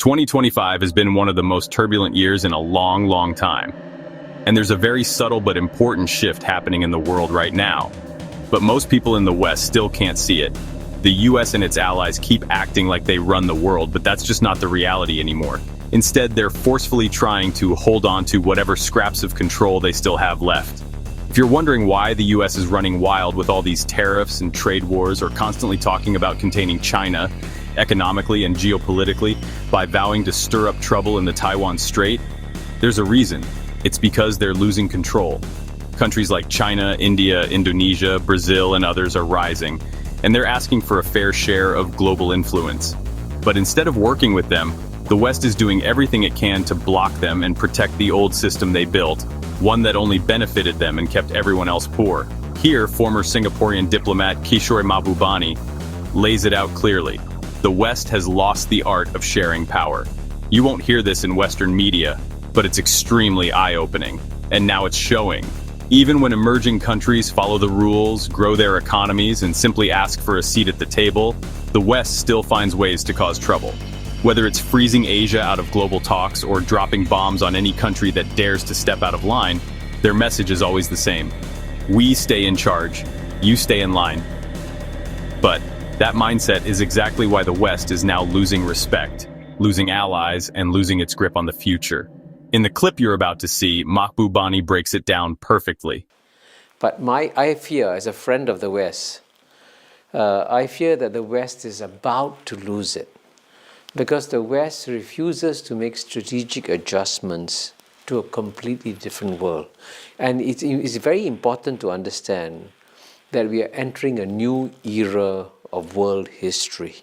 2025 has been one of the most turbulent years in a long, long time. And there's a very subtle but important shift happening in the world right now. But most people in the West still can't see it. The US and its allies keep acting like they run the world, but that's just not the reality anymore. Instead, they're forcefully trying to hold on to whatever scraps of control they still have left. If you're wondering why the US is running wild with all these tariffs and trade wars, or constantly talking about containing China, economically and geopolitically, by vowing to stir up trouble in the Taiwan Strait, there's a reason. It's because they're losing control. Countries like China, India, Indonesia, Brazil, and others are rising, and they're asking for a fair share of global influence. But instead of working with them, the West is doing everything it can to block them and protect the old system they built, one that only benefited them and kept everyone else poor. Here, former Singaporean diplomat Kishore Mahbubani lays it out clearly. The West has lost the art of sharing power. You won't hear this in Western media, but it's extremely eye-opening, and now it's showing. Even when emerging countries follow the rules, grow their economies, and simply ask for a seat at the table, the West still finds ways to cause trouble. Whether it's freezing Asia out of global talks or dropping bombs on any country that dares to step out of line, their message is always the same. We stay in charge, you stay in line. But that mindset is exactly why the West is now losing respect, losing allies, and losing its grip on the future. In the clip you're about to see, Mahbubani breaks it down perfectly. But I fear, as a friend of the West, I fear that the West is about to lose it, because the West refuses to make strategic adjustments to a completely different world. And it's very important to understand that we are entering a new era of world history.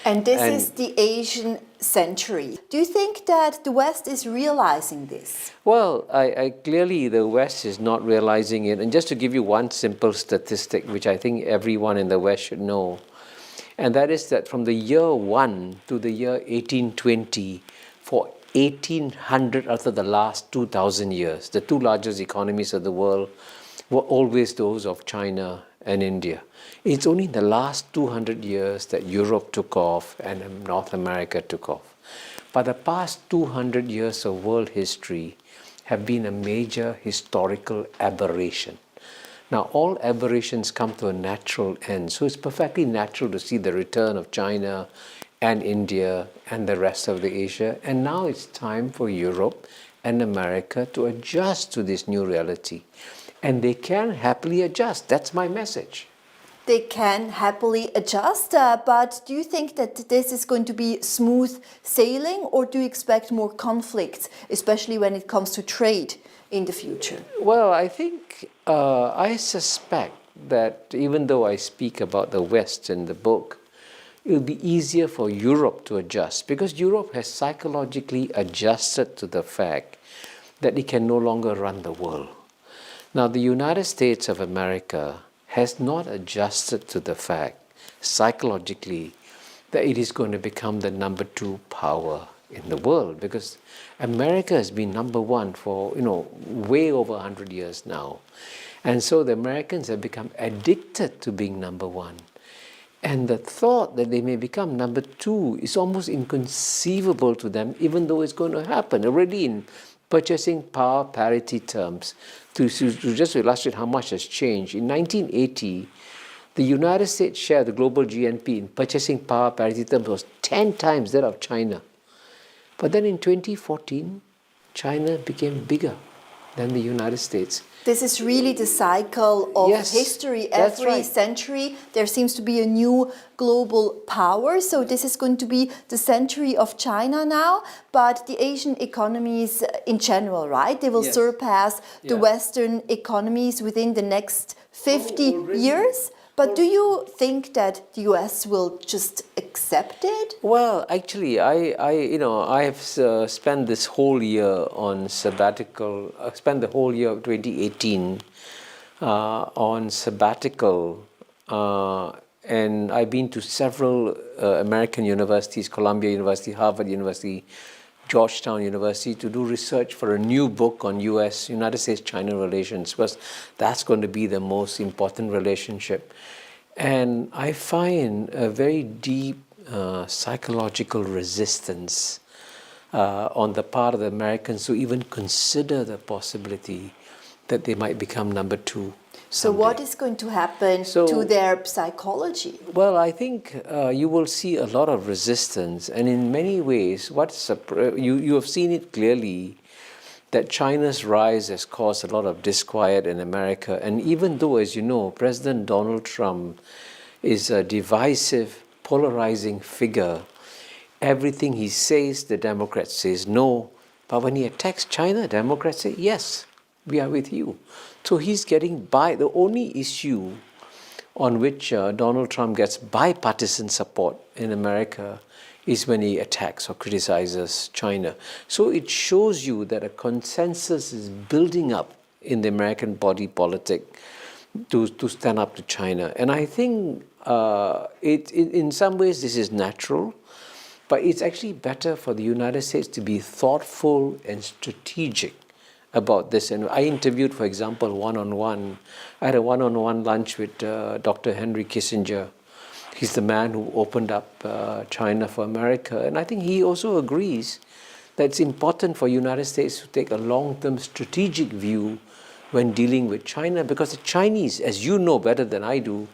And this is the Asian century. Do you think that the West is realizing this? Well, I clearly the West is not realizing it. And just to give you one simple statistic, which I think everyone in the West should know, and that is that from the year 1 to the year 1820, for 1800 out of the last 2,000 years, the two largest economies of the world were always those of China and India. It's only in the last 200 years that Europe took off and North America took off. But the past 200 years of world history have been a major historical aberration. Now, all aberrations come to a natural end, so it's perfectly natural to see the return of China and India and the rest of the Asia. And now it's time for Europe and America to adjust to this new reality. And they can happily adjust. That's my message. They can happily adjust, but do you think that this is going to be smooth sailing, or do you expect more conflicts, especially when it comes to trade in the future? Well, I think, I suspect that even though I speak about the West in the book, it will be easier for Europe to adjust, because Europe has psychologically adjusted to the fact that it can no longer run the world. Now, the United States of America has not adjusted to the fact, psychologically, that it is going to become the number 2 power in the world, because America has been number 1 for, way over 100 years now. And so the Americans have become addicted to being number 1. And the thought that they may become number 2 is almost inconceivable to them, even though it's going to happen already in purchasing power parity terms. To just illustrate how much has changed, in 1980, the United States share of the global GNP in purchasing power parity terms was 10 times that of China. But then in 2014, China became bigger than the United States. This is really the cycle of history. Every century there seems to be a new global power. So this is going to be the century of China now, but the Asian economies in general, right? They will surpass the Western economies within the next 50 years. But do you think that the US will just accept it? Well, actually, I have spent this whole year on sabbatical. I spent the whole year of 2018 on sabbatical, and I've been to several American universities: Columbia University, Harvard University, Georgetown University, to do research for a new book on United States-China relations, because that's going to be the most important relationship. And I find a very deep psychological resistance on the part of the Americans to even consider the possibility that they might become number two. So what is going to happen to their psychology? Well, I think you will see a lot of resistance, and in many ways, you have seen it clearly that China's rise has caused a lot of disquiet in America. And even though, as you know, President Donald Trump is a divisive, polarizing figure, everything he says, the Democrats says no. But when he attacks China, Democrats say yes, we are with you. So he's getting by. The only issue on which Donald Trump gets bipartisan support in America is when he attacks or criticizes China. So it shows you that a consensus is building up in the American body politic to stand up to China. And I think in some ways this is natural, but it's actually better for the United States to be thoughtful and strategic about this. And I interviewed, for example, one-on-one. I had a one-on-one lunch with Dr. Henry Kissinger. He's the man who opened up China for America. And I think he also agrees that it's important for the United States to take a long-term strategic view when dealing with China, because the Chinese, as you know better than I do,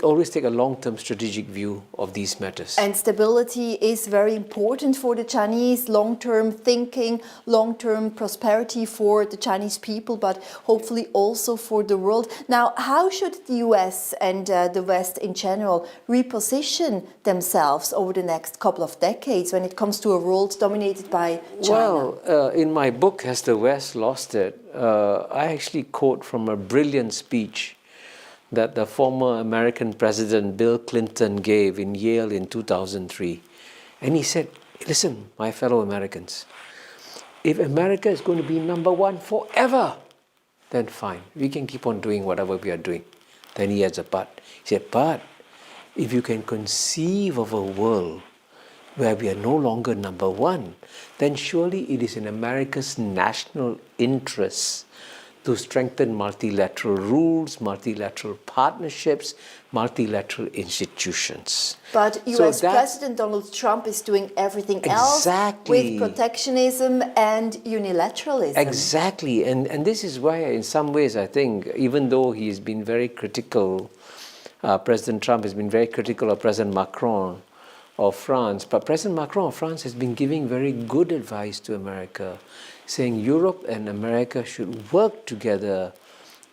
always take a long-term strategic view of these matters. And stability is very important for the Chinese, long-term thinking, long-term prosperity for the Chinese people, but hopefully also for the world. Now, how should the US and the West in general reposition themselves over the next couple of decades when it comes to a world dominated by China? Well, in my book, Has the West Lost It?, I actually quote from a brilliant speech that the former American President Bill Clinton gave in Yale in 2003. And he said, listen, my fellow Americans, if America is going to be number one forever, then fine, we can keep on doing whatever we are doing. Then he adds a but. He said, but if you can conceive of a world where we are no longer number one, then surely it is in America's national interests to strengthen multilateral rules, multilateral partnerships, multilateral institutions. But US President Donald Trump is doing everything else with protectionism and unilateralism. Exactly, and this is why in some ways I think, even though he's been very critical, President Trump has been very critical of President Macron of France, but President Macron of France has been giving very good advice to America, saying Europe and America should work together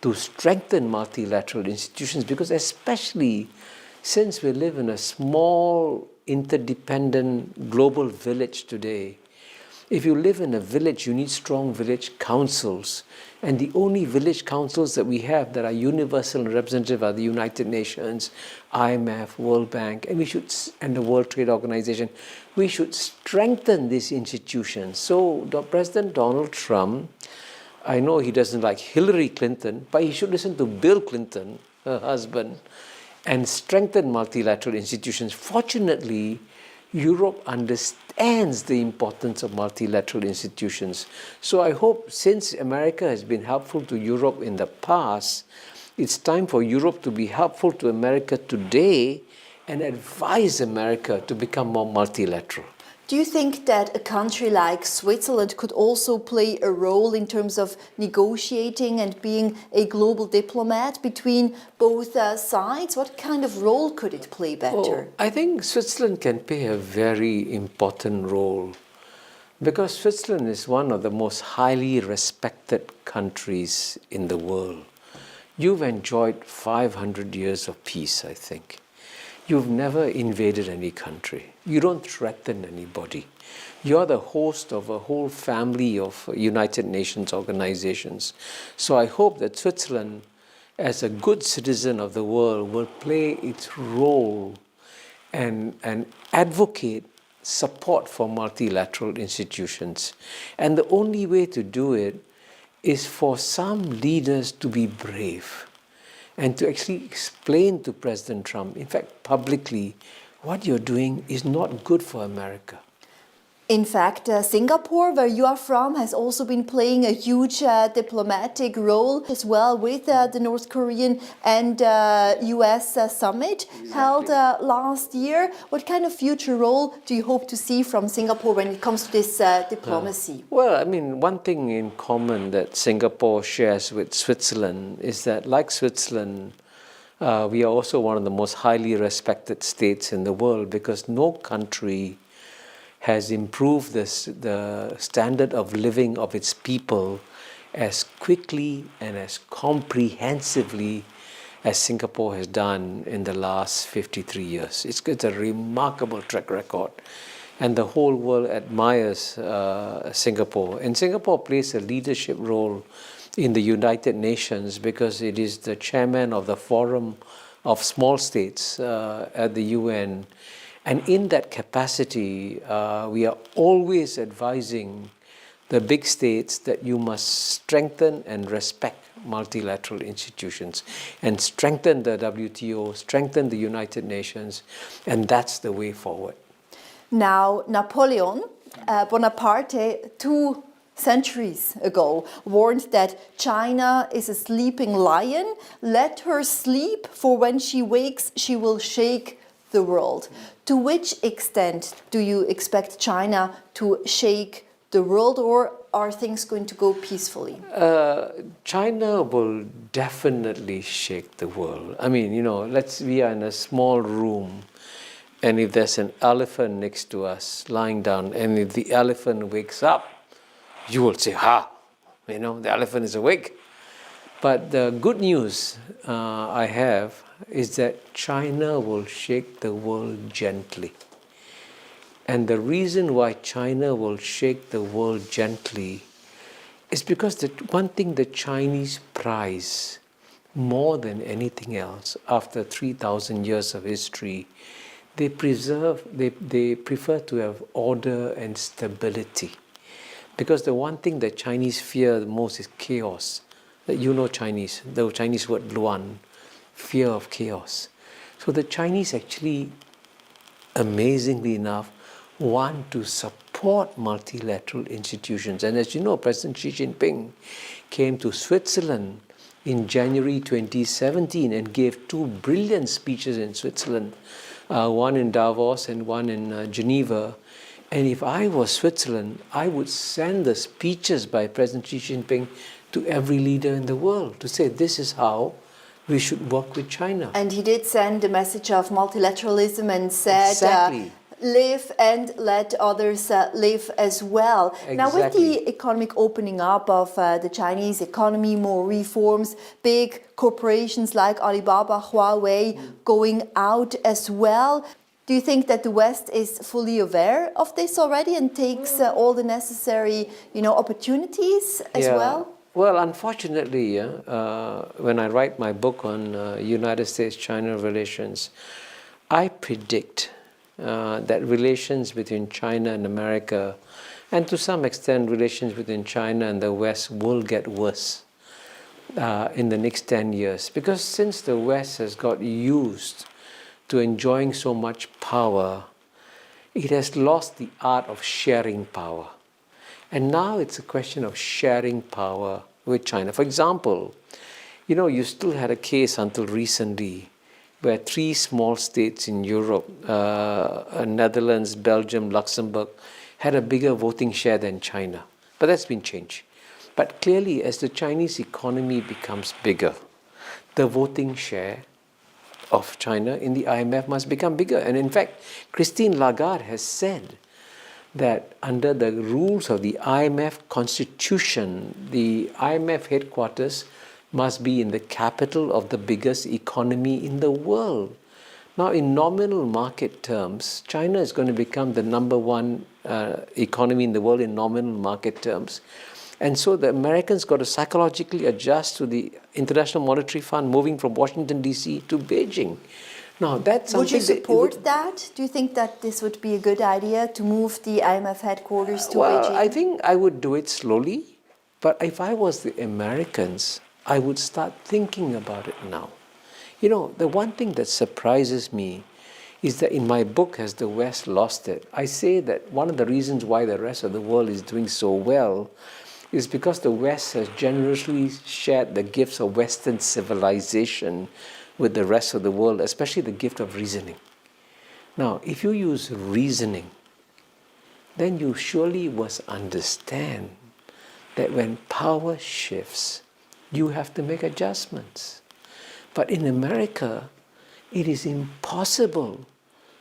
to strengthen multilateral institutions, because especially since we live in a small, interdependent global village today, if you live in a village, you need strong village councils. And the only village councils that we have that are universal and representative are the United Nations, IMF, World Bank, and the World Trade Organization. We should strengthen these institutions. So President Donald Trump, I know he doesn't like Hillary Clinton, but he should listen to Bill Clinton, her husband, and strengthen multilateral institutions. Fortunately, Europe understands the importance of multilateral institutions. So I hope, since America has been helpful to Europe in the past, it's time for Europe to be helpful to America today and advise America to become more multilateral. Do you think that a country like Switzerland could also play a role in terms of negotiating and being a global diplomat between both sides? What kind of role could it play better? I think Switzerland can play a very important role, because Switzerland is one of the most highly respected countries in the world. You've enjoyed 500 years of peace, I think. You've never invaded any country. You don't threaten anybody. You're the host of a whole family of United Nations organizations. So I hope that Switzerland, as a good citizen of the world, will play its role and advocate support for multilateral institutions. And the only way to do it is for some leaders to be brave and to actually explain to President Trump, in fact, publicly, what you're doing is not good for America. In fact, Singapore, where you are from, has also been playing a huge diplomatic role as well with the North Korean and US summit held last year. What kind of future role do you hope to see from Singapore when it comes to this diplomacy? Well, I mean, one thing in common that Singapore shares with Switzerland is that, like Switzerland, we are also one of the most highly respected states in the world, because no country has improved the standard of living of its people as quickly and as comprehensively as Singapore has done in the last 53 years. It's a remarkable track record. And the whole world admires Singapore. And Singapore plays a leadership role in the United Nations because it is the chairman of the Forum of Small States at the UN. And in that capacity, we are always advising the big states that you must strengthen and respect multilateral institutions and strengthen the WTO, strengthen the United Nations, and that's the way forward. Now, Napoleon Bonaparte, 2 centuries ago, warned that China is a sleeping lion. Let her sleep, for when she wakes, she will shake the world. To which extent do you expect China to shake the world, or are things going to go peacefully? China will definitely shake the world. I mean, we are in a small room, and if there's an elephant next to us lying down, and if the elephant wakes up, you will say, the elephant is awake. But the good news I have is that China will shake the world gently. And the reason why China will shake the world gently is because the one thing the Chinese prize more than anything else, after 3,000 years of history, they prefer to have order and stability. Because the one thing that Chinese fear the most is chaos. Chinese, the Chinese word luan, fear of chaos. So the Chinese actually, amazingly enough, want to support multilateral institutions. And as you know, President Xi Jinping came to Switzerland in January 2017 and gave 2 brilliant speeches in Switzerland, one in Davos and one in Geneva. And if I was Switzerland, I would send the speeches by President Xi Jinping to every leader in the world to say, this is how we should work with China. And he did send a message of multilateralism and said, exactly. Live and let others live as well. Exactly. Now, with the economic opening up of the Chinese economy, more reforms, big corporations like Alibaba, Huawei going out as well, do you think that the West is fully aware of this already and takes all the necessary, opportunities as well? Well, unfortunately, when I write my book on United States-China relations, I predict that relations between China and America, and to some extent relations between China and the West, will get worse in the next 10 years. Because since the West has got used to enjoying so much power, it has lost the art of sharing power. And now it's a question of sharing power with China. For example, you still had a case until recently where 3 small states in Europe, Netherlands, Belgium, Luxembourg, had a bigger voting share than China. But that's been changed. But clearly, as the Chinese economy becomes bigger, the voting share of China in the IMF must become bigger. And in fact, Christine Lagarde has said that under the rules of the IMF constitution, the IMF headquarters must be in the capital of the biggest economy in the world. Now, in nominal market terms, China is going to become the number 1 economy in the world in nominal market terms. And so the Americans got to psychologically adjust to the International Monetary Fund moving from Washington, D.C. to Beijing. Now, that's something. Would you support that? Do you think that this would be a good idea to move the IMF headquarters to Beijing? Well, I think I would do it slowly. But if I was the Americans, I would start thinking about it now. The one thing that surprises me is that in my book, Has the West Lost It? I say that one of the reasons why the rest of the world is doing so well is because the West has generously shared the gifts of Western civilization with the rest of the world, especially the gift of reasoning. Now, if you use reasoning, then you surely must understand that when power shifts, you have to make adjustments. But in America, it is impossible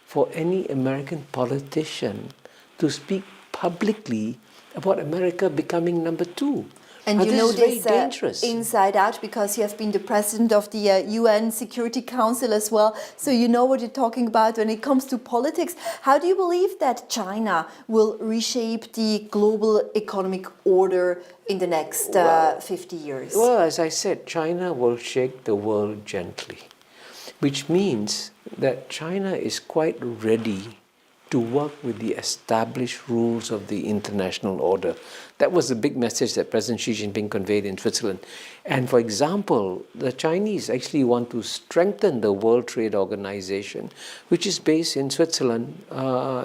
for any American politician to speak publicly about America becoming number two. And now, you know this this inside out because you have been the president of the UN Security Council as well. So you know what you're talking about when it comes to politics. How do you believe that China will reshape the global economic order in the next 50 years? Well, as I said, China will shake the world gently, which means that China is quite ready to work with the established rules of the international order. That was the big message that President Xi Jinping conveyed in Switzerland. And for example, the Chinese actually want to strengthen the World Trade Organization, which is based in Switzerland,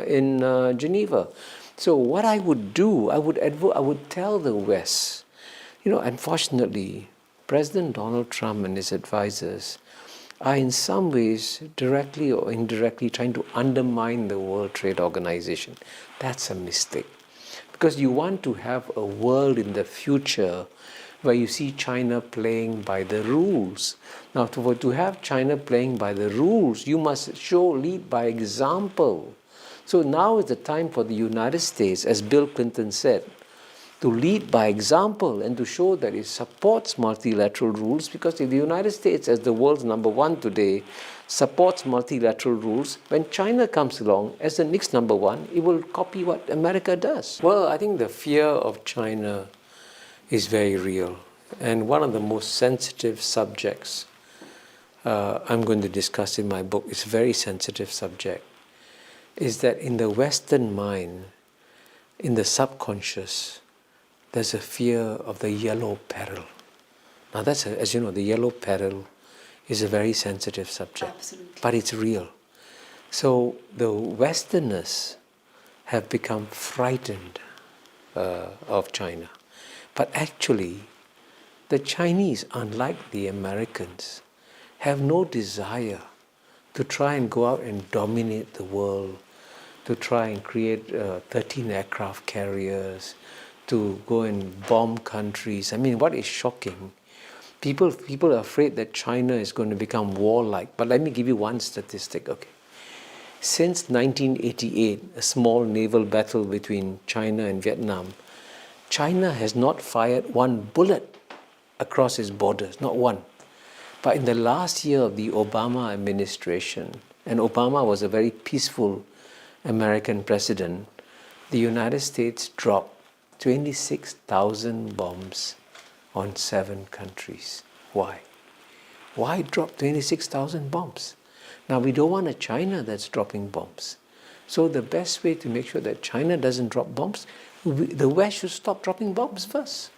in Geneva. So what I would do, I would tell the West, unfortunately, President Donald Trump and his advisors are in some ways, directly or indirectly, trying to undermine the World Trade Organization. That's a mistake. Because you want to have a world in the future where you see China playing by the rules. Now, to have China playing by the rules, you must lead by example. So now is the time for the United States, as Bill Clinton said, to lead by example and to show that it supports multilateral rules, because if the United States, as the world's number one today, supports multilateral rules, when China comes along as the next number one, it will copy what America does. Well, I think the fear of China is very real. And one of the most sensitive subjects I'm going to discuss in my book, it's a very sensitive subject, is that in the Western mind, in the subconscious, there's a fear of the yellow peril. Now that's, as you know, the yellow peril is a very sensitive subject. Absolutely. But it's real. So the Westerners have become frightened of China. But actually, the Chinese, unlike the Americans, have no desire to try and go out and dominate the world, to try and create 13 aircraft carriers, to go and bomb countries. I mean, what is shocking? People are afraid that China is going to become warlike. But let me give you one statistic, okay? Since 1988, a small naval battle between China and Vietnam, China has not fired one bullet across its borders, not one. But in the last year of the Obama administration, and Obama was a very peaceful American president, the United States dropped 26,000 bombs on 7 countries. Why? Why drop 26,000 bombs? Now, we don't want a China that's dropping bombs. So the best way to make sure that China doesn't drop bombs, the West should stop dropping bombs first.